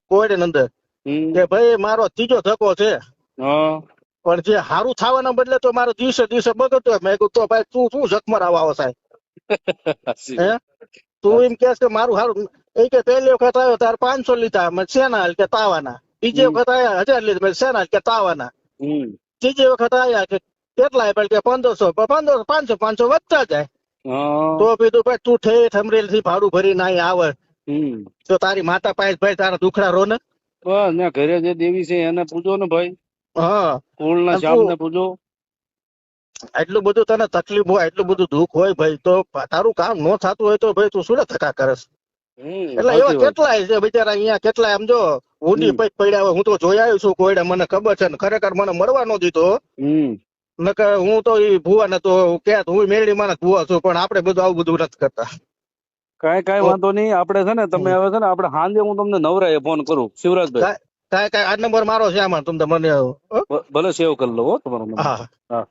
કોયડે અંદર કે ભાઈ મારો ત્રીજો ધક્કો છે, હા પણ જે સારું થવાના બદલે તો મારો દિવસે દિવસે બગડતો હોય. મેં કીધું તો ભાઈ તું શું જખમર આવો સાહેબ? હે તું એમ કે છે કે મારું સારું? એ કે પહેલી વખત આવ્યો ત્યારે 500 લીધા, મેં શેના હાલ કે તાવાના. બીજી વખત આવ્યા 1000 લીધા, મેં શેના હાલ કે તાવાના. ત્રીજી વખત આવ્યા કે કેટલા આપ્યા કે 1500, 1500 500 500 વધતા જાય. તો કીધું ભાઈ તું ઠેઠ અમરેલી થી ભાડું ભરીને અહીં આવે તો તારી માતા પાસે ભાઈ તારા દુખડા રો ને. બસ ને ઘરે જે દેવી છે એને પૂજો ને ભાઈ, હા કુળના અને શ્યામ તું ને પૂજો. એટલું બધું તને તકલીફ હોય, એટલું બધું દુઃખ હોય ભાઈ, તો તારું કામ ન થતું હોય તો ભાઈ તું શું થકા કરસ? એટલે એવા સાચી વાત. કેટલાય છે બિચારા અહીંયા, કેટલાય આમ જો ઊંડી પૈક પડ્યા હોય. હું તો જોઈ આવ્યો છું કોયડા, મને ખબર છે ને. ખરેખર મને મળવા ન દીધો, નકર હું તો ઈ ભુવા ને તો કે હું મેરડી માં ભુવા છું, પણ આપણે બધું આવું બધું નથી કરતા. કઈ વાંધો નહીં. આપણે છે ને તમે હવે છે ને આપણે સાંજે હું તમને નવરાએ ફોન કરું શિવરાજભાઈ. કાંઈ આ નંબર મારો છે આમાં, તમને મને ભલે સેવ કરી લો હો તમારો નંબર. હા. હા.